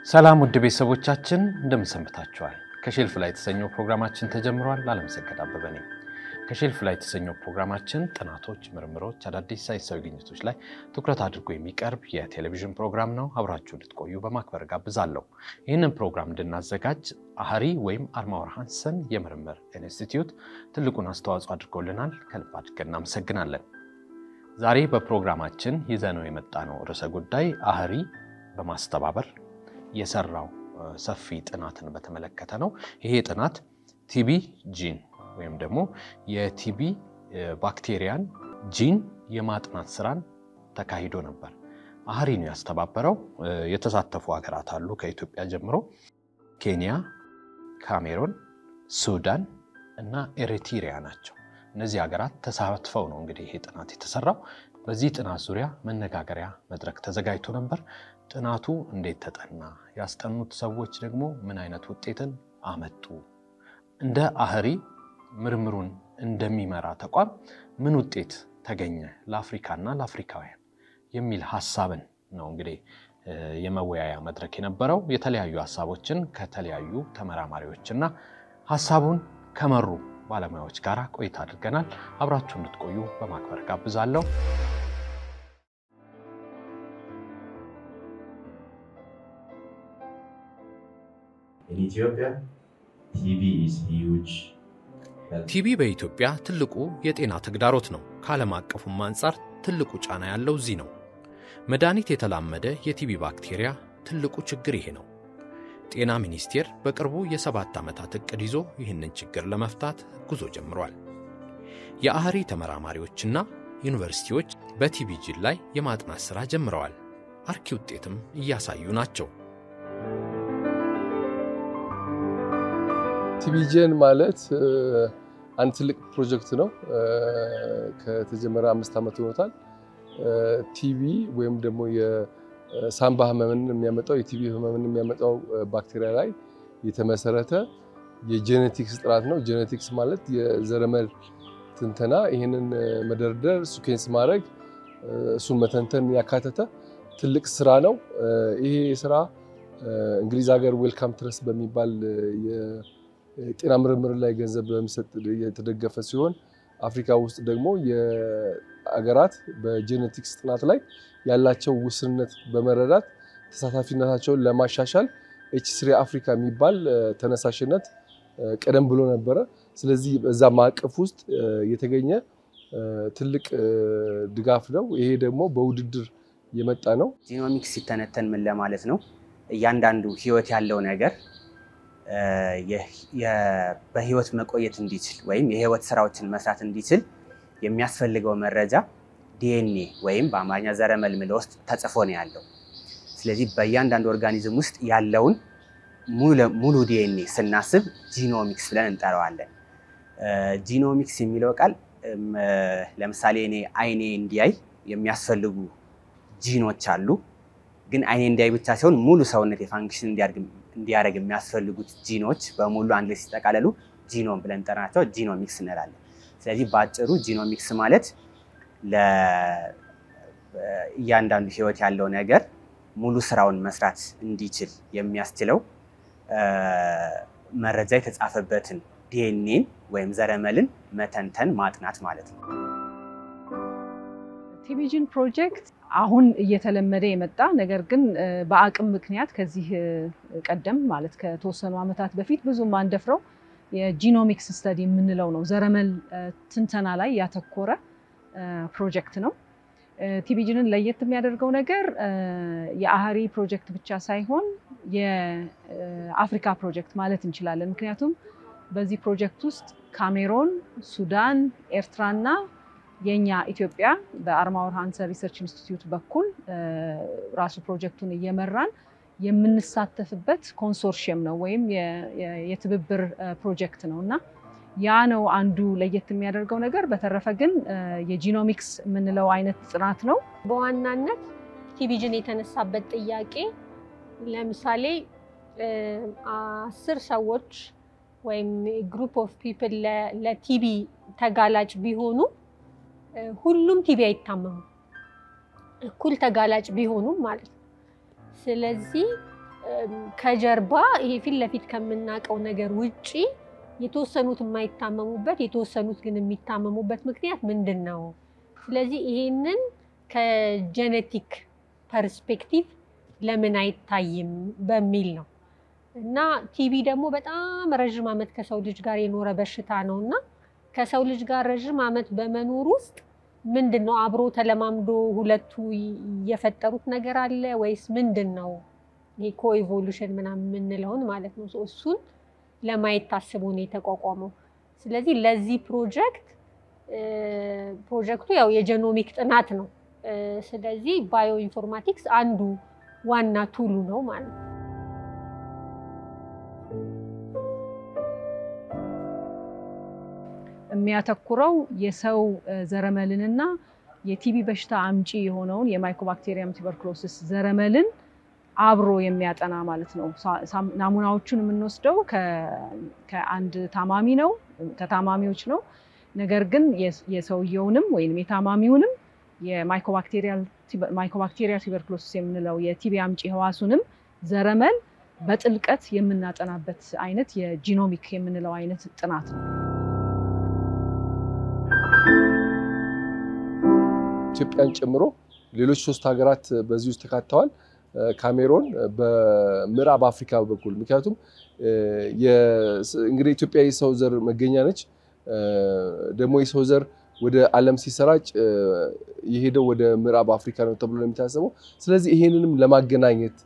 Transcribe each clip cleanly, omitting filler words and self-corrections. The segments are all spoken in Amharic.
ሰላም ውድ ቤተሰቦቻችን እንደምን ሰንብታችኋል? ከሼልፍ ላይ የተሰኘው ፕሮግራማችን ተጀምሯል። አለምሰገድ አበበ ነኝ። ከሼልፍ ላይ የተሰኘው ፕሮግራማችን ጥናቶች፣ ምርምሮች፣ አዳዲስ ሳይንሳዊ ግኝቶች ላይ ትኩረት አድርጎ የሚቀርብ የቴሌቪዥን ፕሮግራም ነው። አብራችሁ እንድትቆዩ በማክበር ጋብዛለሁ። ይህንን ፕሮግራም እንድናዘጋጅ አህሪ ወይም አርማወር ሃንሰን የምርምር ኢንስቲትዩት ትልቁን አስተዋጽኦ አድርጎልናል። ከልብ አድርገን እናመሰግናለን። ዛሬ በፕሮግራማችን ይዘነው የመጣነው ርዕሰ ጉዳይ አህሪ በማስተባበር የሰራው ሰፊ ጥናትን በተመለከተ ነው። ይሄ ጥናት ቲቢ ጂን ወይም ደግሞ የቲቢ ባክቴሪያን ጂን የማጥናት ስራን ተካሂዶ ነበር። አህሪ ነው ያስተባበረው። የተሳተፉ ሀገራት አሉ ከኢትዮጵያ ጀምሮ ኬንያ፣ ካሜሩን፣ ሱዳን እና ኤሪትሪያ ናቸው። እነዚህ ሀገራት ተሳትፈው ነው እንግዲህ ይሄ ጥናት የተሰራው። በዚህ ጥናት ዙሪያ መነጋገሪያ መድረክ ተዘጋጅቶ ነበር። ጥናቱ እንዴት ተጠና? ያስጠኑት ሰዎች ደግሞ ምን አይነት ውጤትን አመጡ? እንደ አህሪ ምርምሩን እንደሚመራ ተቋም ምን ውጤት ተገኘ ለአፍሪካና ለአፍሪካውያን የሚል ሐሳብን ነው እንግዲህ የመወያያ መድረክ የነበረው። የተለያዩ ሐሳቦችን ከተለያዩ ተመራማሪዎችና ሐሳቡን ከመሩ ባለሙያዎች ጋር ቆይታ አድርገናል። አብራችሁ እንድትቆዩ በማክበር ጋብዛለሁ። In Ethiopia, TB is huge. ቲቢ በኢትዮጵያ ትልቁ የጤና ተግዳሮት ነው። ከዓለም አቀፉም አንፃር ትልቁ ጫና ያለው እዚህ ነው። መድኃኒት የተላመደ የቲቢ ባክቴሪያ ትልቁ ችግር ይሄ ነው። ጤና ሚኒስቴር በቅርቡ የ7 ዓመታት እቅድ ይዞ ይህንን ችግር ለመፍታት ጉዞ ጀምሯል። የአህሪ ተመራማሪዎችና ዩኒቨርሲቲዎች በቲቢ ጂን ላይ የማጥናት ሥራ ጀምረዋል። አርኪ ውጤትም እያሳዩ ናቸው። ቲቢ ጂን ማለት አንድ ትልቅ ፕሮጀክት ነው። ከተጀመረ 5 ዓመት ሆኖታል። ቲቢ ወይም ደግሞ የሳምባ ህመምን የሚያመጣው የቲቢ ህመምን የሚያመጣው ባክቴሪያ ላይ የተመሰረተ የጄኔቲክስ ጥናት ነው። ጄኔቲክስ ማለት የዘረመል ትንተና፣ ይሄንን መደርደር፣ ሲኩዌንስ ማድረግ፣ እሱን መተንተን ያካተተ ትልቅ ስራ ነው። ይሄ ስራ እንግሊዝ ሀገር ዌልካም ትረስት በሚባል የጤና ምርምር ላይ ገንዘብ በሚሰጥ የተደገፈ ሲሆን አፍሪካ ውስጥ ደግሞ የአገራት በጄኔቲክስ ጥናት ላይ ያላቸው ውስንነት በመረዳት ተሳታፊነታቸውን ለማሻሻል H3 አፍሪካ የሚባል ተነሳሽነት ቀደም ብሎ ነበረ። ስለዚህ በዛ ማዕቀፍ ውስጥ የተገኘ ትልቅ ድጋፍ ነው። ይሄ ደግሞ በውድድር የመጣ ነው። ጂኖሚክስ ሲተነተን ምን ለማለት ነው? እያንዳንዱ ህይወት ያለው ነገር በህይወት መቆየት እንዲችል ወይም የህይወት ስራዎችን መስራት እንዲችል የሚያስፈልገው መረጃ ዲኤንኤ ወይም በአማርኛ ዘረመል ውስጥ ተጽፎ ነው ያለው። ስለዚህ በእያንዳንዱ ኦርጋኒዝም ውስጥ ያለውን ሙሉ ዲኤንኤ ስናስብ ጂኖሚክስ ብለን እንጠራዋለን። ጂኖሚክስ የሚለው ቃል ለምሳሌ እኔ አይኔ እንዲያይ የሚያስፈልጉ ጂኖች አሉ። ግን አይኔ እንዲያይ ብቻ ሳይሆን ሙሉ ሰውነት የፋንክሽን እንዲያደርግ የሚያስፈልጉት ጂኖች በሙሉ አንድ ላይ ሲጠቃለሉ ጂኖም ብለን እንጠራናቸው ጂኖሚክስ እንላለን። ስለዚህ በአጭሩ ጂኖሚክስ ማለት ለእያንዳንዱ ህይወት ያለው ነገር ሙሉ ስራውን መስራት እንዲችል የሚያስችለው መረጃ የተጻፈበትን ዲኤንኤን ወይም ዘረመልን መተንተን ማጥናት ማለት ነው። ቲቢ ጂን ፕሮጀክት አሁን እየተለመደ የመጣ ነገር ግን በአቅም ምክንያት ከዚህ ቀደም ማለት ከተወሰኑ ዓመታት በፊት ብዙም አንደፍረው የጂኖሚክስ ስተዲ የምንለው ነው። ዘረመል ትንተና ላይ ያተኮረ ፕሮጀክት ነው። ቲቢ ጂንን ለየት የሚያደርገው ነገር የአህሪ ፕሮጀክት ብቻ ሳይሆን የአፍሪካ ፕሮጀክት ማለት እንችላለን። ምክንያቱም በዚህ ፕሮጀክት ውስጥ ካሜሩን፣ ሱዳን፣ ኤርትራና የኛ ኢትዮጵያ በአርማወር ሃንሰን ሪሰርች ኢንስቲትዩት በኩል ራሱ ፕሮጀክቱን እየመራን የምንሳተፍበት ኮንሶርሽየም ነው ወይም የትብብር ፕሮጀክት ነውና ያ ነው አንዱ ለየት የሚያደርገው ነገር። በተረፈ ግን የጂኖሚክስ የምንለው አይነት ጥናት ነው። በዋናነት ቲቢ ጂን የተነሳበት ጥያቄ ለምሳሌ 10 ሰዎች ወይም ግሩፕ ኦፍ ፒፕል ለቲቢ ተጋላጭ ቢሆኑ ሁሉም ቲቢ አይታመሙ እኩል ተጋላጭ ቢሆኑ ማለት ነው። ስለዚህ ከጀርባ ይሄ ፊት ለፊት ከምናቀው ነገር ውጪ የተወሰኑት የማይታመሙበት የተወሰኑት ግን የሚታመሙበት ምክንያት ምንድነው? ስለዚህ ይሄንን ከጄኔቲክ ፐርስፔክቲቭ ለምን አይታይም በሚል ነው። እና ቲቢ ደግሞ በጣም ረጅም ዓመት ከሰው ልጅ ጋር የኖረ በሽታ ነውና ከሰው ልጅ ጋር ረጅም ዓመት በመኖር ውስጥ ምንድነው አብሮ ተለማምዶ ሁለቱ የፈጠሩት ነገር አለ ወይስ ምንድነው? ይሄ ኮኢቮሉሽን ምናምን የምንለውን ማለት ነው። እሱን ለማየት ታስቦ ነው የተቋቋመው። ስለዚህ ለዚህ ፕሮጀክቱ ያው የጄኖሚክ ጥናት ነው። ስለዚህ ባዮ ኢንፎርማቲክስ አንዱ ዋና ቱሉ ነው ማለት ነው። የሚያተኩረው የሰው ዘረመልንና የቲቢ በሽታ አምጪ የሆነውን የማይኮባክቴሪየም ቱበርኩሎሲስ ዘረመልን አብሮ የሚያጠና ማለት ነው። ናሙናዎቹን የምንወስደው ከአንድ ታማሚ ነው ከታማሚዎች ነው። ነገር ግን የሰውየውንም ወይንም የታማሚውንም የማይኮባክቴሪያ ቱበርኩሎሲስ የምንለው የቲቢ አምጪ ህዋሱንም ዘረመል በጥልቀት የምናጠናበት አይነት የጂኖሚክ የምንለው አይነት ጥናት ነው። ኢትዮጵያን ጨምሮ ሌሎች 3 ሀገራት በዚህ ውስጥ ተካተዋል። ካሜሮን በምዕራብ አፍሪካ በኩል ምክንያቱም እንግዲህ ኢትዮጵያ የሰው ዘር መገኛ ነች። ደግሞ የሰው ዘር ወደ ዓለም ሲሰራጭ የሄደው ወደ ምዕራብ አፍሪካ ነው ተብሎ የሚታሰበው። ስለዚህ ይሄንንም ለማገናኘት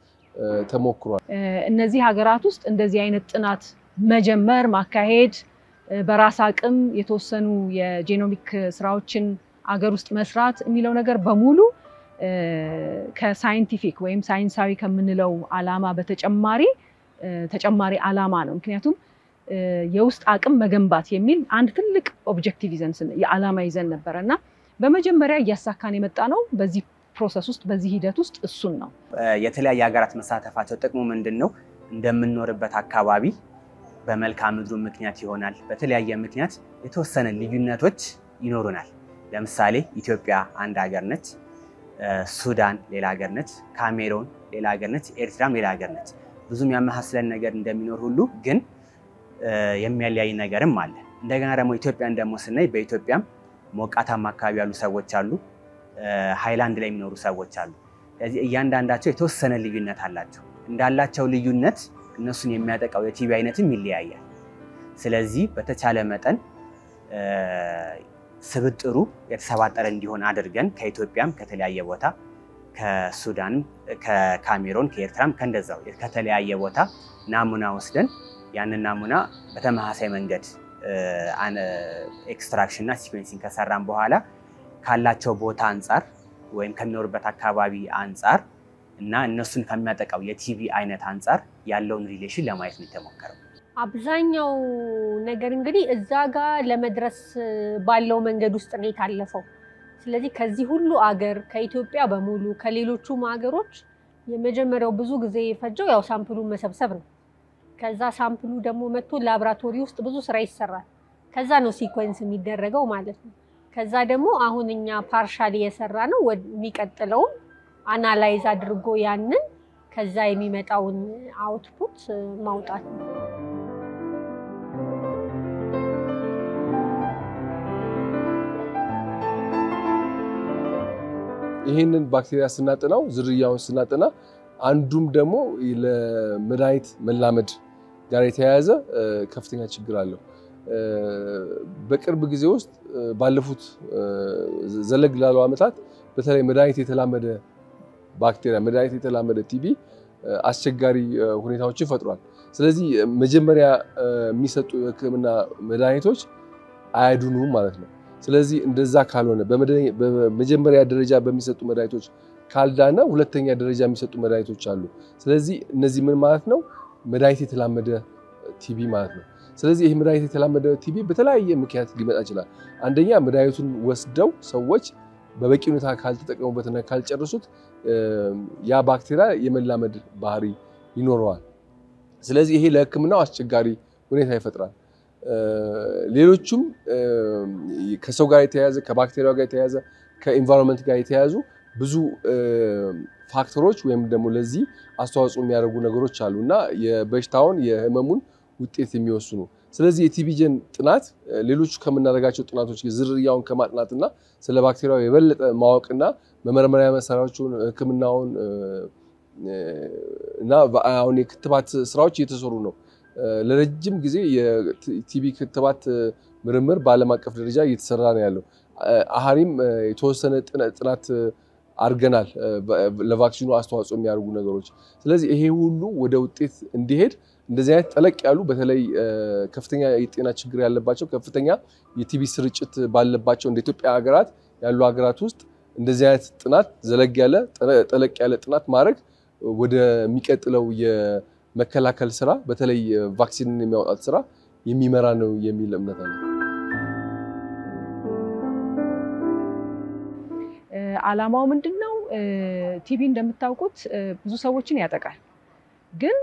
ተሞክሯል። እነዚህ ሀገራት ውስጥ እንደዚህ አይነት ጥናት መጀመር ማካሄድ በራስ አቅም የተወሰኑ የጄኖሚክ ስራዎችን አገር ውስጥ መስራት የሚለው ነገር በሙሉ ከሳይንቲፊክ ወይም ሳይንሳዊ ከምንለው ዓላማ በተጨማሪ ተጨማሪ ዓላማ ነው። ምክንያቱም የውስጥ አቅም መገንባት የሚል አንድ ትልቅ ኦብጀክቲቭ ይዘን የዓላማ ይዘን ነበርና በመጀመሪያ እያሳካን የመጣ ነው። በዚህ ፕሮሰስ ውስጥ በዚህ ሂደት ውስጥ እሱን ነው። የተለያየ ሀገራት መሳተፋቸው ጥቅሙ ምንድነው? እንደምንኖርበት አካባቢ በመልክዓ ምድሩ ምክንያት ይሆናል። በተለያየ ምክንያት የተወሰነ ልዩነቶች ይኖሩናል። ለምሳሌ ኢትዮጵያ አንድ ሀገር ነች፣ ሱዳን ሌላ ሀገር ነች፣ ካሜሮን ሌላ ሀገር ነች፣ ኤርትራም ሌላ ሀገር ነች። ብዙም ያመሳሰለን ነገር እንደሚኖር ሁሉ ግን የሚያለያይ ነገርም አለ። እንደገና ደግሞ ኢትዮጵያን ደግሞ ስናይ በኢትዮጵያም ሞቃታማ አካባቢ ያሉ ሰዎች አሉ፣ ሃይላንድ ላይ የሚኖሩ ሰዎች አሉ። ስለዚህ እያንዳንዳቸው የተወሰነ ልዩነት አላቸው። እንዳላቸው ልዩነት እነሱን የሚያጠቃው የቲቢ አይነትም ይለያያል። ስለዚህ በተቻለ መጠን ስብጥሩ የተሰባጠረ እንዲሆን አድርገን ከኢትዮጵያም ከተለያየ ቦታ ከሱዳንም ከካሜሮን ከኤርትራም ከእንደዛው ከተለያየ ቦታ ናሙና ወስደን ያንን ናሙና በተመሳሳይ መንገድ ኤክስትራክሽን እና ሲኩዌንሲንግ ከሰራን በኋላ ካላቸው ቦታ አንፃር ወይም ከሚኖርበት አካባቢ አንፃር እና እነሱን ከሚያጠቃው የቲቢ አይነት አንፃር ያለውን ሪሌሽን ለማየት ነው የተሞከረው። አብዛኛው ነገር እንግዲህ እዛ ጋር ለመድረስ ባለው መንገድ ውስጥ ነው የታለፈው። ስለዚህ ከዚህ ሁሉ አገር ከኢትዮጵያ በሙሉ ከሌሎቹም ሀገሮች የመጀመሪያው ብዙ ጊዜ የፈጀው ያው ሳምፕሉን መሰብሰብ ነው። ከዛ ሳምፕሉ ደግሞ መጥቶ ላብራቶሪ ውስጥ ብዙ ስራ ይሰራል። ከዛ ነው ሲኮንስ የሚደረገው ማለት ነው። ከዛ ደግሞ አሁን እኛ ፓርሻሊ የሰራ ነው የሚቀጥለው አናላይዝ አድርጎ ያንን ከዛ የሚመጣውን አውትፑት ማውጣት ነው። ይሄንን ባክቴሪያ ስናጠናው ዝርያውን ስናጠና አንዱም ደግሞ ለመድኃኒት መላመድ ጋር የተያያዘ ከፍተኛ ችግር አለው። በቅርብ ጊዜ ውስጥ ባለፉት ዘለግ ላሉ ዓመታት በተለይ መድኃኒት የተላመደ ባክቴሪያ መድኃኒት የተላመደ ቲቢ አስቸጋሪ ሁኔታዎችን ፈጥሯል። ስለዚህ መጀመሪያ የሚሰጡ የሕክምና መድኃኒቶች አያድኑም ማለት ነው። ስለዚህ እንደዛ ካልሆነ በመጀመሪያ ደረጃ በሚሰጡ መድኃኒቶች ካልዳነ ሁለተኛ ደረጃ የሚሰጡ መድኃኒቶች አሉ። ስለዚህ እነዚህ ምን ማለት ነው? መድኃኒት የተላመደ ቲቢ ማለት ነው። ስለዚህ ይህ መድኃኒት የተላመደ ቲቢ በተለያየ ምክንያት ሊመጣ ይችላል። አንደኛ መድኃኒቱን ወስደው ሰዎች በበቂ ሁኔታ ካልተጠቀሙበትና ካልጨረሱት ያ ባክቴሪያ የመላመድ ባህሪ ይኖረዋል። ስለዚህ ይሄ ለሕክምናው አስቸጋሪ ሁኔታ ይፈጥራል። ሌሎቹም ከሰው ጋር የተያያዘ ከባክቴሪያው ጋር የተያያዘ ከኢንቫይሮንመንት ጋር የተያያዙ ብዙ ፋክተሮች ወይም ደግሞ ለዚህ አስተዋጽኦ የሚያደርጉ ነገሮች አሉና የበሽታውን የህመሙን ውጤት የሚወስኑ። ስለዚህ የቲቢጀን ጥናት ሌሎች ከምናደርጋቸው ጥናቶች ዝርያውን ከማጥናትና ስለ ባክቴሪያው የበለጠ ማወቅና መመርመሪያ መሳሪያዎቹን ህክምናውን እና አሁን የክትባት ስራዎች እየተሰሩ ነው። ለረጅም ጊዜ የቲቢ ክትባት ምርምር በዓለም አቀፍ ደረጃ እየተሰራ ነው ያለው። አሃሪም የተወሰነ ጥናት አድርገናል ለቫክሲኑ አስተዋጽኦ የሚያደርጉ ነገሮች። ስለዚህ ይሄ ሁሉ ወደ ውጤት እንዲሄድ እንደዚህ አይነት ጠለቅ ያሉ በተለይ ከፍተኛ የጤና ችግር ያለባቸው ከፍተኛ የቲቢ ስርጭት ባለባቸው እንደ ኢትዮጵያ ሀገራት ያሉ ሀገራት ውስጥ እንደዚህ አይነት ጥናት ዘለግ ያለ ጠለቅ ያለ ጥናት ማድረግ ወደ የሚቀጥለው የመከላከል ስራ በተለይ ቫክሲንን የሚያወጣት ስራ የሚመራ ነው የሚል እምነት አለ። ዓላማው ምንድነው? ቲቢ እንደምታውቁት ብዙ ሰዎችን ያጠቃል። ግን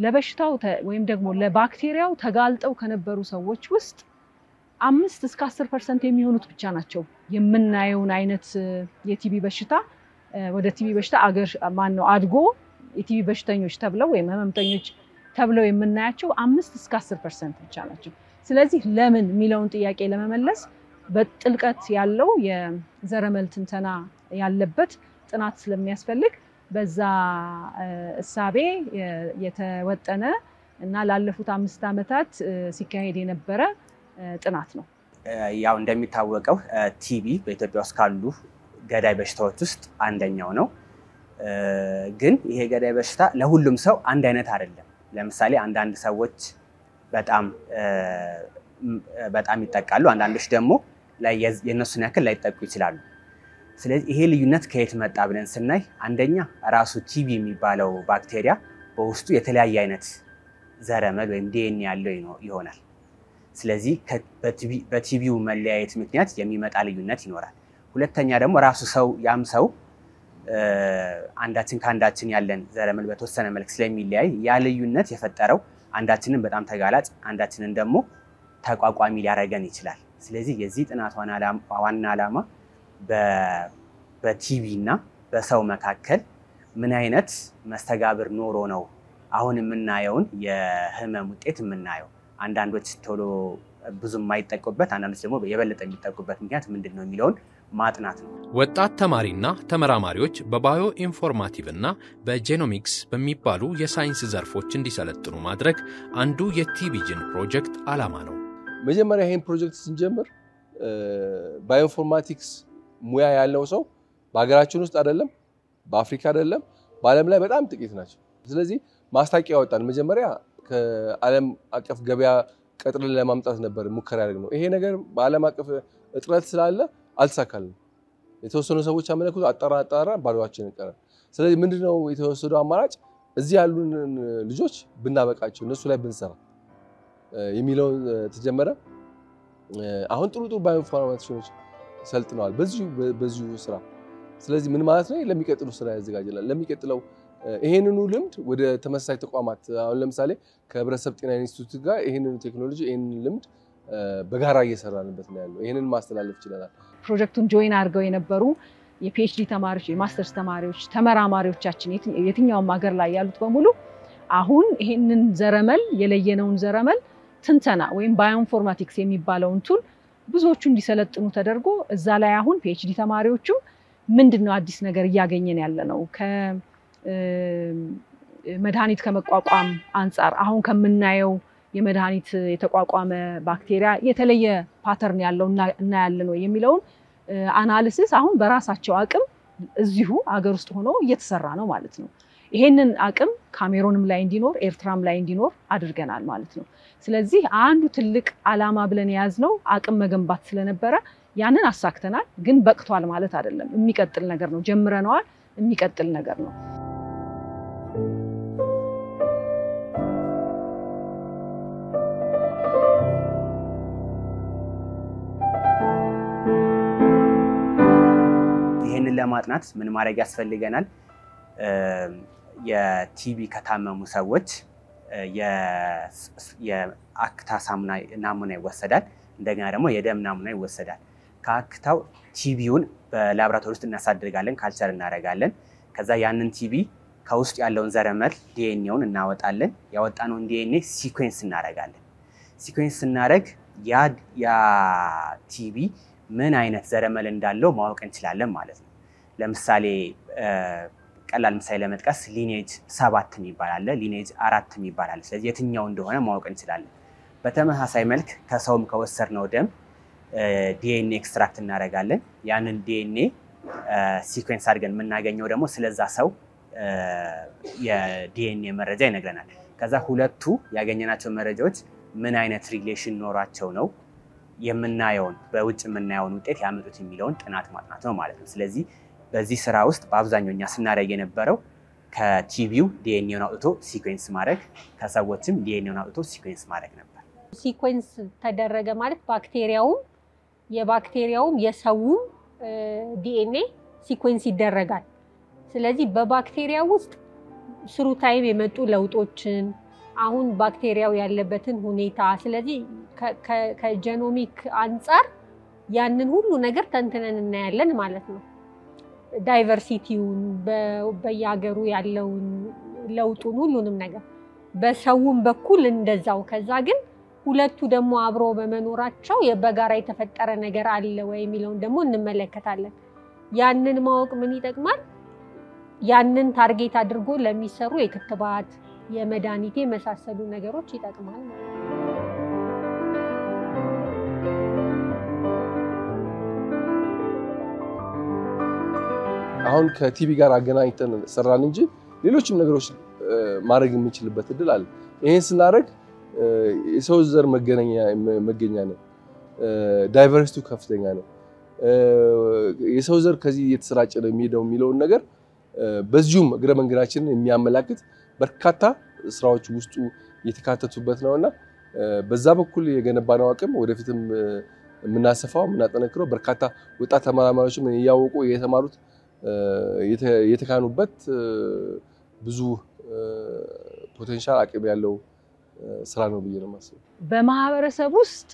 ለበሽታው ወይም ደግሞ ለባክቴሪያው ተጋልጠው ከነበሩ ሰዎች ውስጥ 5 እስከ 10% የሚሆኑት ብቻ ናቸው የምናየውን አይነት የቲቢ በሽታ ወደ ቲቢ በሽታ አድጎ የቲቢ በሽተኞች ተብለው ወይም ህመምተኞች ተብለው የምናያቸው 5 እስከ 10% ብቻ ናቸው። ስለዚህ ለምን የሚለውን ጥያቄ ለመመለስ በጥልቀት ያለው የዘረመል ትንተና ያለበት ጥናት ስለሚያስፈልግ በዛ እሳቤ የተወጠነ እና ላለፉት 5 ዓመታት ሲካሄድ የነበረ ጥናት ነው። ያው እንደሚታወቀው ቲቢ በኢትዮጵያ ውስጥ ካሉ ገዳይ በሽታዎች ውስጥ አንደኛው ነው። ግን ይሄ ገዳይ በሽታ ለሁሉም ሰው አንድ አይነት አይደለም። ለምሳሌ አንዳንድ ሰዎች በጣም ይጠቃሉ፣ አንዳንዶች ደግሞ የነሱን ያክል ላይጠቁ ይችላሉ። ስለዚህ ይሄ ልዩነት ከየት መጣ ብለን ስናይ አንደኛ ራሱ ቲቢ የሚባለው ባክቴሪያ በውስጡ የተለያየ አይነት ዘረመል ወይም ዲኤንኤ ያለው ይሆናል። ስለዚህ በቲቢው መለያየት ምክንያት የሚመጣ ልዩነት ይኖራል። ሁለተኛ ደግሞ ራሱ ሰው አንዳችን ከአንዳችን ያለን ዘረመል በተወሰነ መልክ ስለሚለያይ ያ ልዩነት የፈጠረው አንዳችንን በጣም ተጋላጭ አንዳችንን ደግሞ ተቋቋሚ ሊያደርገን ይችላል። ስለዚህ የዚህ ጥናት ዋና ዓላማ በቲቢ እና በሰው መካከል ምን አይነት መስተጋብር ኖሮ ነው አሁን የምናየውን የህመም ውጤት የምናየው። አንዳንዶች ቶሎ ብዙ የማይጠቁበት አንዳንዶች ደግሞ የበለጠ የሚጠቁበት ምክንያት ምንድነው የሚለውን ማጥናት ነው። ወጣት ተማሪና ተመራማሪዎች በባዮ ኢንፎርማቲቭ እና በጄኖሚክስ በሚባሉ የሳይንስ ዘርፎች እንዲሰለጥኑ ማድረግ አንዱ የቲቢጅን ፕሮጀክት ዓላማ ነው። መጀመሪያ ይሄን ፕሮጀክት ስንጀምር ባዮ ኢንፎርማቲክስ ሙያ ያለው ሰው በሀገራችን ውስጥ አይደለም፣ በአፍሪካ አይደለም፣ በዓለም ላይ በጣም ጥቂት ናቸው። ስለዚህ ማስታወቂያ ያወጣን መጀመሪያ ከዓለም አቀፍ ገበያ ቀጥረን ለማምጣት ነበር ሙከራ ያደረግነው። ይሄ ነገር በዓለም አቀፍ እጥረት ስላለ አልተሳካልንም። የተወሰኑ ሰዎች አመለክቱ አጣራ ባሏችን ቀረ። ስለዚህ ምንድነው የተወሰደው አማራጭ? እዚህ ያሉን ልጆች ብናበቃቸው እነሱ ላይ ብንሰራ የሚለውን ተጀመረ። አሁን ጥሩ ባዮ ኢንፎርማቲክሶች ሰልጥነዋል በዚሁ ስራ። ስለዚህ ምን ማለት ነው? ለሚቀጥለው ስራ ያዘጋጀናል። ለሚቀጥለው ይሄንኑ ልምድ ወደ ተመሳሳይ ተቋማት አሁን ለምሳሌ ከህብረተሰብ ጤና ኢንስቲትዩት ጋር ይሄንን ቴክኖሎጂ ይሄንን ልምድ በጋራ እየሰራንበት ነው ያለው። ይሄንን ማስተላለፍ ይችላል። ፕሮጀክቱን ጆይን አድርገው የነበሩ የፒኤችዲ ተማሪዎች፣ የማስተርስ ተማሪዎች፣ ተመራማሪዎቻችን የትኛውም ሀገር ላይ ያሉት በሙሉ አሁን ይሄንን ዘረመል የለየነውን ዘረመል ትንተና ወይም ባዮኢንፎርማቲክስ የሚባለውን ቱል ብዙዎቹ እንዲሰለጥኑ ተደርጎ እዛ ላይ አሁን ፒኤችዲ ተማሪዎቹ ምንድነው አዲስ ነገር እያገኘን ያለ ነው ከመድኃኒት ከመቋቋም አንፃር አሁን ከምናየው የመድኃኒት የተቋቋመ ባክቴሪያ የተለየ ፓተርን ያለው እናያለን ወይ የሚለውን አናሊሲስ አሁን በራሳቸው አቅም እዚሁ ሀገር ውስጥ ሆኖ እየተሰራ ነው ማለት ነው። ይሄንን አቅም ካሜሮንም ላይ እንዲኖር ኤርትራም ላይ እንዲኖር አድርገናል ማለት ነው። ስለዚህ አንዱ ትልቅ ዓላማ ብለን የያዝነው አቅም መገንባት ስለነበረ ያንን አሳክተናል። ግን በቅቷል ማለት አይደለም። የሚቀጥል ነገር ነው። ጀምረናል፣ የሚቀጥል ነገር ነው። ይሄንን ለማጥናት ምን ማድረግ ያስፈልገናል? የቲቢ ከታመሙ ሰዎች የአክታ ናሙና ይወሰዳል። እንደገና ደግሞ የደም ናሙና ይወሰዳል። ከአክታው ቲቢውን በላብራቶሪ ውስጥ እናሳድጋለን፣ ካልቸር እናደርጋለን። ከዛ ያንን ቲቢ ከውስጥ ያለውን ዘረመል ዲኤንኤውን እናወጣለን። ያወጣነውን ዲኤንኤ ሲኩዌንስ እናደርጋለን። ሲኩዌንስ ስናደርግ ያ ቲቢ ምን አይነት ዘረመል እንዳለው ማወቅ እንችላለን ማለት ነው። ለምሳሌ ቀላል ምሳሌ ለመጥቀስ ሊኔጅ 7 የሚባል አለ፣ ሊኔጅ 4 የሚባል አለ። ስለዚህ የትኛው እንደሆነ ማወቅ እንችላለን። በተመሳሳይ መልክ ከሰውም ከወሰድነው ደም ዲኤንኤ ኤክስትራክት እናደርጋለን። ያንን ዲኤንኤ ሲኩዌንስ አድርገን የምናገኘው ደግሞ ስለዛ ሰው የዲኤንኤ መረጃ ይነግረናል። ከዛ ሁለቱ ያገኘናቸው መረጃዎች ምን አይነት ሪሌሽን ኖሯቸው ነው የምናየውን በውጭ የምናየውን ውጤት ያመጡት የሚለውን ጥናት ማጥናት ነው ማለት ነው። ስለዚህ በዚህ ስራ ውስጥ በአብዛኛው እኛ ስናደርግ የነበረው ከቲቢው ዲኤንኤውን አውጥቶ ሲኩዌንስ ማድረግ፣ ከሰዎችም ዲኤንኤውን አውጥቶ ሲኩዌንስ ማድረግ ነበር። ሲኩዌንስ ተደረገ ማለት የባክቴሪያውም የሰውም ዲኤንኤ ሲኩዌንስ ይደረጋል። ስለዚህ በባክቴሪያ ውስጥ ስሩ ታይም የመጡ ለውጦችን አሁን ባክቴሪያው ያለበትን ሁኔታ ስለዚህ ከጄኖሚክ አንፃር ያንን ሁሉ ነገር ተንትነን እናያለን ማለት ነው። ዳይቨርሲቲውን በየሀገሩ ያለውን ለውጡን ሁሉንም ነገር በሰውም በኩል እንደዛው። ከዛ ግን ሁለቱ ደግሞ አብሮ በመኖራቸው በጋራ የተፈጠረ ነገር አለ ወይ የሚለውን ደግሞ እንመለከታለን። ያንን ማወቅ ምን ይጠቅማል? ያንን ታርጌት አድርጎ ለሚሰሩ የክትባት የመድኃኒት የመሳሰሉ ነገሮች ይጠቅማል። አሁን ከቲቢ ጋር አገናኝተን ሰራን እንጂ ሌሎችም ነገሮች ማድረግ የምንችልበት እድል አለ። ይሄን ስናደርግ የሰው ዘር መገኛ ነው። ዳይቨርሲቲው ከፍተኛ ነው። የሰው ዘር ከዚህ እየተሰራጨ ነው የሚሄደው የሚለውን ነገር በዚሁም እግረ መንገዳችንን የሚያመላክት በርካታ ስራዎች ውስጡ የተካተቱበት ነውና በዛ በኩል የገነባነው አቅም ወደፊትም የምናሰፋው የምናጠነክረው በርካታ ወጣት ተመራማሪዎችም እያወቁ የተማሩት የተካኑበት ብዙ ፖቴንሻል አቅም ያለው ስራ ነው ብዬ ነው የማስበው። በማህበረሰብ ውስጥ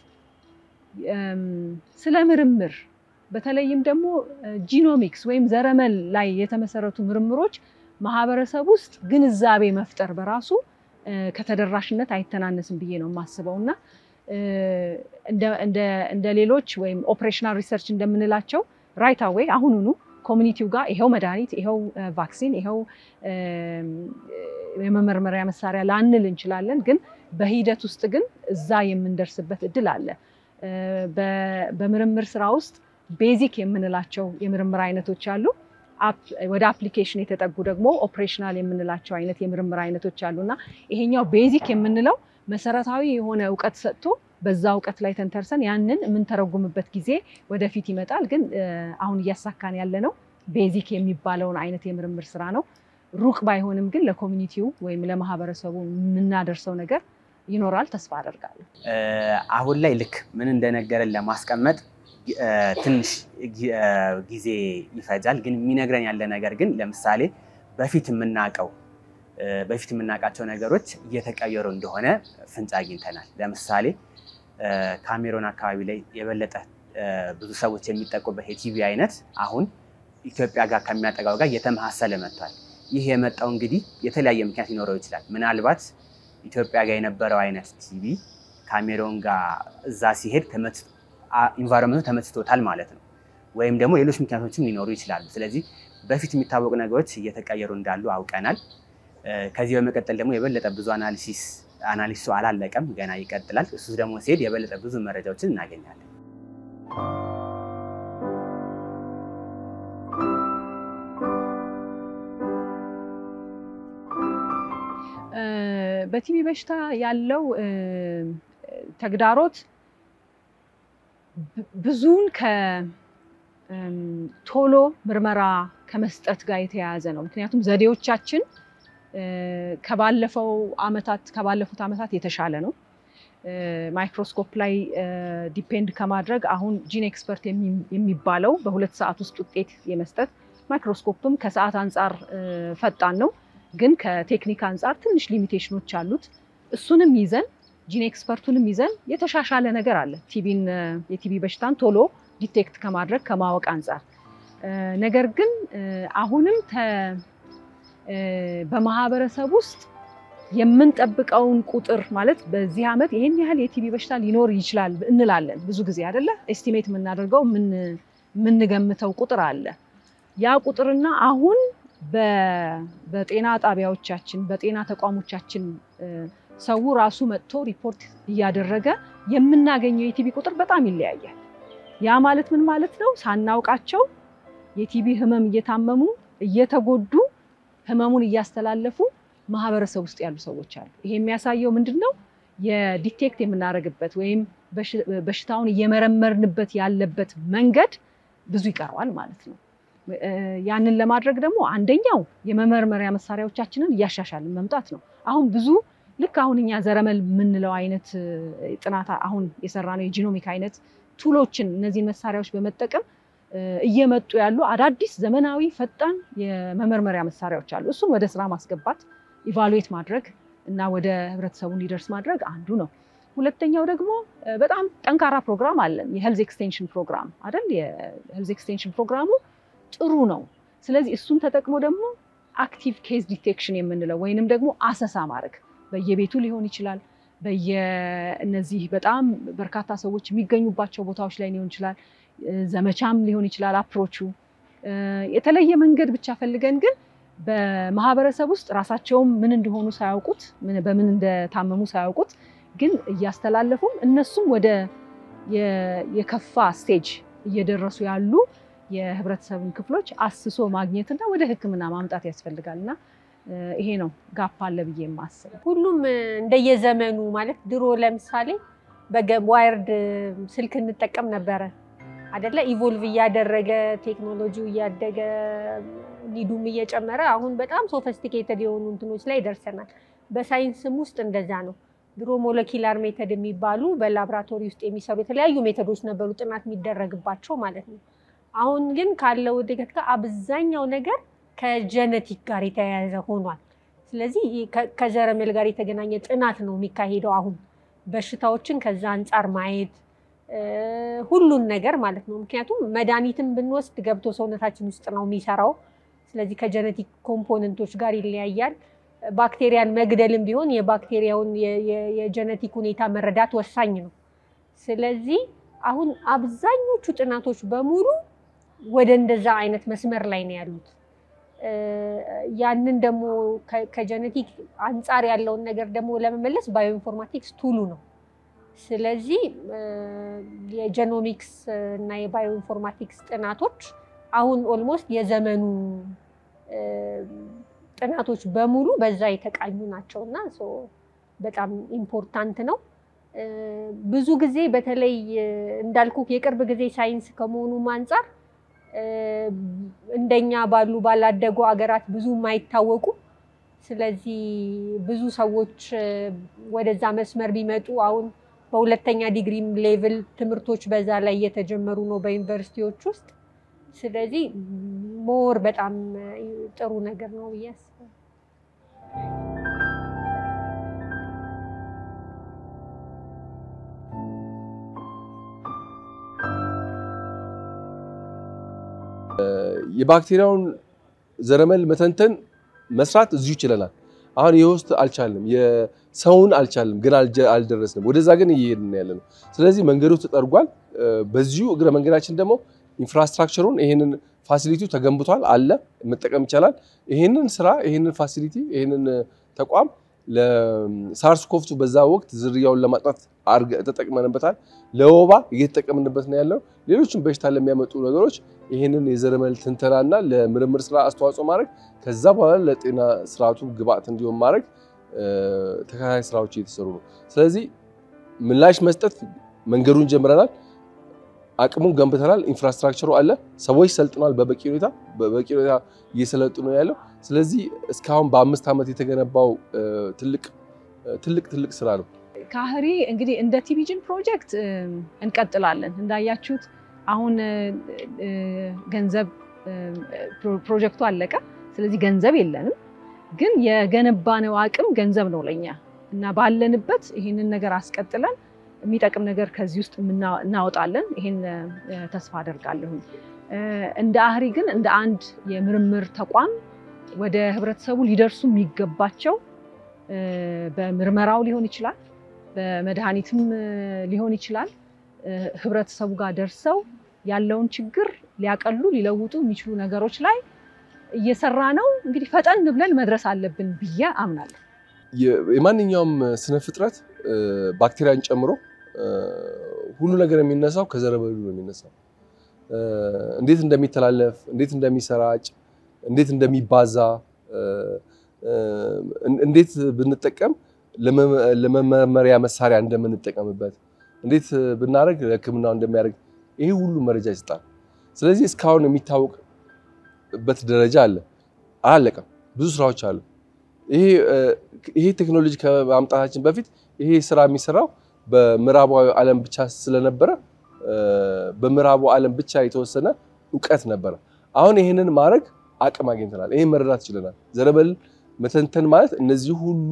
ስለ ምርምር በተለይም ደግሞ ጂኖሚክስ ወይም ዘረመል ላይ የተመሰረቱ ምርምሮች ማህበረሰብ ውስጥ ግንዛቤ መፍጠር በራሱ ከተደራሽነት አይተናነስም ብዬ ነው የማስበውና እንደ ሌሎች ወይም ኦፕሬሽናል ሪሰርች እንደምንላቸው ራይት አዌይ አሁኑኑ ኮሚኒቲው ጋር ይሄው መድኃኒት ይሄው ቫክሲን ይሄው የመመርመሪያ መሳሪያ ላንል እንችላለን። ግን በሂደት ውስጥ ግን እዛ የምንደርስበት እድል አለ። በምርምር ስራ ውስጥ ቤዚክ የምንላቸው የምርምር አይነቶች አሉ። ወደ አፕሊኬሽን የተጠጉ ደግሞ ኦፕሬሽናል የምንላቸው አይነት የምርምር አይነቶች አሉና ይሄኛው ቤዚክ የምንለው መሰረታዊ የሆነ እውቀት ሰጥቶ በዛ እውቀት ላይ ተንተርሰን ያንን የምንተረጉምበት ጊዜ ወደፊት ይመጣል። ግን አሁን እያሳካን ያለነው ቤዚክ የሚባለውን አይነት የምርምር ስራ ነው። ሩቅ ባይሆንም ግን ለኮሚኒቲው ወይም ለማህበረሰቡ የምናደርሰው ነገር ይኖራል ተስፋ አደርጋለሁ። አሁን ላይ ልክ ምን እንደነገረን ለማስቀመጥ ትንሽ ጊዜ ይፈጃል። ግን የሚነግረን ያለ ነገር ግን ለምሳሌ በፊት የምናውቃቸው ነገሮች እየተቀየሩ እንደሆነ ፍንጭ አግኝተናል። ለምሳሌ ካሜሮን አካባቢ ላይ የበለጠ ብዙ ሰዎች የሚጠቁበት የቲቢ አይነት አሁን ኢትዮጵያ ጋር ከሚያጠቃው ጋር እየተመሳሰለ መጥቷል። ይህ የመጣው እንግዲህ የተለያየ ምክንያት ሊኖረው ይችላል። ምናልባት ኢትዮጵያ ጋር የነበረው አይነት ቲቢ ካሜሮን ጋር እዛ ሲሄድ ኢንቫይሮንመንቱ ተመችቶታል ማለት ነው። ወይም ደግሞ ሌሎች ምክንያቶችም ሊኖሩ ይችላሉ። ስለዚህ በፊት የሚታወቁ ነገሮች እየተቀየሩ እንዳሉ አውቀናል። ከዚህ በመቀጠል ደግሞ የበለጠ ብዙ አናሊሲሱ አላለቀም፣ ገና ይቀጥላል። እሱ ደግሞ ሲሄድ የበለጠ ብዙ መረጃዎችን እናገኛለን። በቲቢ በሽታ ያለው ተግዳሮት ብዙውን ከቶሎ ምርመራ ከመስጠት ጋር የተያያዘ ነው። ምክንያቱም ዘዴዎቻችን ከባለፉት ዓመታት የተሻለ ነው። ማይክሮስኮፕ ላይ ዲፔንድ ከማድረግ አሁን ጂን ኤክስፐርት የሚባለው በ2 ሰዓት ውስጥ ውጤት የመስጠት ማይክሮስኮፕም ከሰዓት አንፃር ፈጣን ነው፣ ግን ከቴክኒክ አንፃር ትንሽ ሊሚቴሽኖች አሉት። እሱንም ይዘን ጂን ኤክስፐርቱንም ይዘን የተሻሻለ ነገር አለ የቲቢ በሽታን ቶሎ ዲቴክት ከማድረግ ከማወቅ አንፃር። ነገር ግን አሁንም በማህበረሰብ ውስጥ የምንጠብቀውን ቁጥር ማለት በዚህ ዓመት ይሄን ያህል የቲቢ በሽታ ሊኖር ይችላል እንላለን ብዙ ጊዜ አይደለ ኤስቲሜት የምናደርገው የምንገምተው ቁጥር አለ ያ ቁጥርና አሁን በጤና ጣቢያዎቻችን በጤና ተቋሞቻችን ሰው ራሱ መጥቶ ሪፖርት እያደረገ የምናገኘው የቲቢ ቁጥር በጣም ይለያያል ያ ማለት ምን ማለት ነው ሳናውቃቸው የቲቢ ህመም እየታመሙ እየተጎዱ ህመሙን እያስተላለፉ ማህበረሰብ ውስጥ ያሉ ሰዎች አሉ ይሄ የሚያሳየው ምንድነው የዲቴክት የምናደርግበት ወይም በሽታውን እየመረመርንበት ያለበት መንገድ ብዙ ይቀርዋል ማለት ነው ያንን ለማድረግ ደግሞ አንደኛው የመመርመሪያ መሳሪያዎቻችንን እያሻሻልን መምጣት ነው አሁን ብዙ ልክ አሁን እኛ ዘረመል ምንለው አይነት ጥናት አሁን የሰራነው የጂኖሚክ አይነት ቱሎችን እነዚህ መሳሪያዎች በመጠቀም እየመጡ ያሉ አዳዲስ ዘመናዊ ፈጣን የመመርመሪያ መሳሪያዎች አሉ እሱን ወደ ስራ ማስገባት ኢቫሉዌት ማድረግ እና ወደ ህብረተሰቡ እንዲደርስ ማድረግ አንዱ ነው ሁለተኛው ደግሞ በጣም ጠንካራ ፕሮግራም አለን የሄልዝ ኤክስቴንሽን ፕሮግራም አይደል የሄልዝ ኤክስቴንሽን ፕሮግራሙ ጥሩ ነው ስለዚህ እሱን ተጠቅሞ ደግሞ አክቲቭ ኬዝ ዲቴክሽን የምንለው ወይንም ደግሞ አሰሳ ማድረግ በየቤቱ ሊሆን ይችላል በየነዚህ በጣም በርካታ ሰዎች የሚገኙባቸው ቦታዎች ላይ ሊሆን ይችላል ዘመቻም ሊሆን ይችላል አፕሮቹ የተለየ መንገድ ብቻ ፈልገን ግን በማህበረሰብ ውስጥ ራሳቸውም ምን እንደሆኑ ሳያውቁት በምን እንደታመሙ ሳያውቁት ግን እያስተላለፉም እነሱም ወደ የከፋ ስቴጅ እየደረሱ ያሉ የህብረተሰብን ክፍሎች አስሶ ማግኘትና ወደ ህክምና ማምጣት ያስፈልጋልና ይሄ ነው ጋፕ አለ ብዬ የማስበው ሁሉም እንደየዘመኑ ማለት ድሮ ለምሳሌ በዋይርድ ስልክ እንጠቀም ነበረ አይደለ ኢቮልቭ ያደረገ ቴክኖሎጂው ያደገ ሊዱም እየጨመረ አሁን በጣም ሶፊስቲኬትድ የሆኑ እንትኖች ላይ ደርሰናል በሳይንስም ውስጥ እንደዛ ነው ድሮ ሞለኪላር ሜተድ የሚባሉ በላብራቶሪ ውስጥ የሚሰሩ የተለያዩ ሜተዶች ነበሩ ጥናት የሚደረግባቸው ማለት ነው አሁን ግን ካለው እድገት ጋር አብዛኛው ነገር ከጄኔቲክ ጋር የተያያዘ ሆኗል ስለዚህ ከዘረመል ጋር የተገናኘ ጥናት ነው የሚካሄደው አሁን በሽታዎችን ከዛ አንፃር ማየት ሁሉን ነገር ማለት ነው ምክንያቱም መድኃኒትን ብንወስድ ገብቶ ሰውነታችን ውስጥ ነው የሚሰራው ስለዚህ ከጄኔቲክ ኮምፖነንቶች ጋር ይለያያል ባክቴሪያን መግደልም ቢሆን የባክቴሪያውን የጄኔቲክ ሁኔታ መረዳት ወሳኝ ነው ስለዚህ አሁን አብዛኞቹ ጥናቶች በሙሉ ወደ እንደዛ አይነት መስመር ላይ ነው ያሉት ያንን ደግሞ ከጄኔቲክ አንፃር ያለውን ነገር ደግሞ ለመመለስ ባዮኢንፎርማቲክስ ቱሉ ነው ስለዚህ የጄኖሚክስ እና የባዮኢንፎርማቲክስ ጥናቶች አሁን ኦልሞስት የዘመኑ ጥናቶች በሙሉ በዛ የተቃኙ ናቸውና በጣም ኢምፖርታንት ነው ብዙ ጊዜ በተለይ እንዳልኩ የቅርብ ጊዜ ሳይንስ ከመሆኑ አንፃር እንደኛ ባላደጉ አገራት ብዙ ማይታወቁ ስለዚህ ብዙ ሰዎች ወደዛ መስመር ቢመጡ አሁን በሁለተኛ ዲግሪ ሌቭል ትምህርቶች በዛ ላይ የተጀመሩ ነው በዩኒቨርሲቲዎች ውስጥ ስለዚህ ሞር በጣም ጥሩ ነገር ነው ያስ የባክቴሪያውን ዘረመል መተንተን መስራት እዚሁ ይችላል አሁን የውስጥ አልቻለም የሰውን አልቻለም ግን አልደረስንም ወደዛ ግን እየሄድን ያለነው ስለዚህ መንገዱ ተጠርጓል በዚሁ እግረ መንገዳችን ደግሞ ኢንፍራስትራክቸሩን ይሄንን ፋሲሊቲው ተገንብቷል አለ መጠቀም ይችላል ይሄንን ስራ ይሄንን ፋሲሊቲ ይሄንን ተቋም ለሳርስኮቭ በዛ ወቅት ዝርያውን ለማጥፋት ተጠቅመንበታል ለወባ እየተጠቀምንበት ነው ያለው ሌሎችም በሽታ ለሚያመጡ ነገሮች ይሄንን የዘረመል ትንተናና ለምርምር ስራ አስተዋጽኦ ማድረግ ከዛ በኋላ ለጤና ስርዓቱ ግብአት እንዲሆን ማድረግ ተከታታይ ስራዎች እየተሰሩ ነው ስለዚህ ምላሽ መስጠት መንገዱን ጀምረናል አቅሙን ገንብተናል ኢንፍራስትራክቸሩ አለ ሰዎች ሰልጥናል በበቂ ሁኔታ እየሰለጡ ነው ያለው ስለዚህ እስካሁን በ5 አመት የተገነባው ትልቅ ስራ ነው ካህሪ እንግዲህ እንደ ቲቢጂን ፕሮጀክት እንቀጥላለን እንዳያችሁት አሁን ገንዘብ ፕሮጀክቱ አለቀ ስለዚህ ገንዘብ የለንም ግን የገነባነው አቅም ገንዘብ ነው ለኛ እና ባለንበት ይሄንን ነገር አስቀጥለን የሚጠቅም ነገር ከዚህ ውስጥ እናወጣለን ይሄን ተስፋ አደርጋለሁ እንደ አህሪ ግን እንደ አንድ የምርምር ተቋም ወደ ህብረተሰቡ ሊደርሱ የሚገባቸው በምርመራው ሊሆን ይችላል በመድኃኒትም ሊሆን ይችላል ህብረተሰቡ ጋር ደርሰው ያለውን ችግር ሊያቀሉ ሊለውጡ የሚችሉ ነገሮች ላይ እየሰራ ነው እንግዲህ ፈጠን ብለን መድረስ አለብን ብዬ አምናለሁ የማንኛውም ስነ ፍጥረት ባክቴሪያን ጨምሮ ሁሉ ነገር የሚነሳው ከዘረበሉ ነው የሚነሳው እንዴት እንደሚተላለፍ እንዴት እንደሚሰራጭ እንዴት እንደሚባዛ እንዴት ብንጠቀም ለመመሪያ መሳሪያ እንደምንጠቀምበት እንዴት ብናረግ ለህክምናው እንደሚያደርግ ይሄ ሁሉ መረጃ ይሰጣል ስለዚህ እስካሁን የሚታወቅበት ደረጃ አለ አላለቀም ብዙ ስራዎች አሉ ይሄ ቴክኖሎጂ ከማምጣታችን በፊት ይሄ ስራ የሚሰራው በምዕራባዊ ዓለም ብቻ ስለነበረ በምዕራቡ ዓለም ብቻ የተወሰነ ዕውቀት ነበር አሁን ይሄንን ማድረግ አቅም አግኝተናል ይሄን መረዳት ይችላል ዘረበል መተንተን ማለት እነዚህ ሁሉ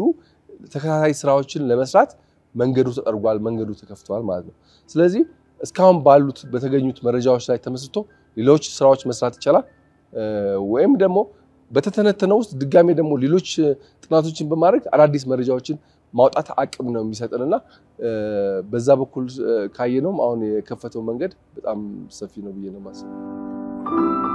ተከታታይ ስራዎችን ለመስራት መንገዱ ተጠርጓል መንገዱ ተከፍቷል ማለት ነው ስለዚህ እስካሁን ባሉት በተገኙት መረጃዎች ላይ ተመስርቶ ሌሎች ስራዎች መስራት ይችላል ወይም ደግሞ በተተነተነው ውስጥ ድጋሜ ደግሞ ሌሎች ጥናቶችን በማድረግ አዳዲስ መረጃዎችን ማውጣት አቅም ነው የሚሰጠንና በዛ በኩል ካየነው አሁን የከፈተው መንገድ በጣም ሰፊ ነው ብዬ ነው ማስበው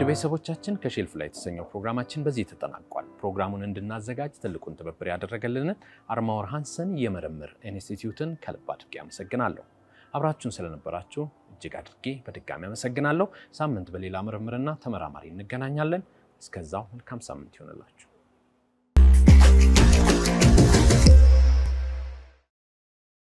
ቤተሰቦቻችን ከሼልፍ ላይ የተሰኘው ፕሮግራማችን በዚህ ተጠናቋል ፕሮግራሙን እንድናዘጋጅ ትልቁን ትብብር ያደረገልን አርማወር ሃንሰን የምርምር ኢንስቲትዩትን ከልብ አድርጌ አመሰግናለሁ አብራችሁን ስለነበራችሁ እጅግ አድርጌ በድጋሚ አመሰግናለሁ ሳምንት በሌላ ምርምርና ተመራማሪ እንገናኛለን እስከዛው መልካም ሳምንት ይሁንላችሁ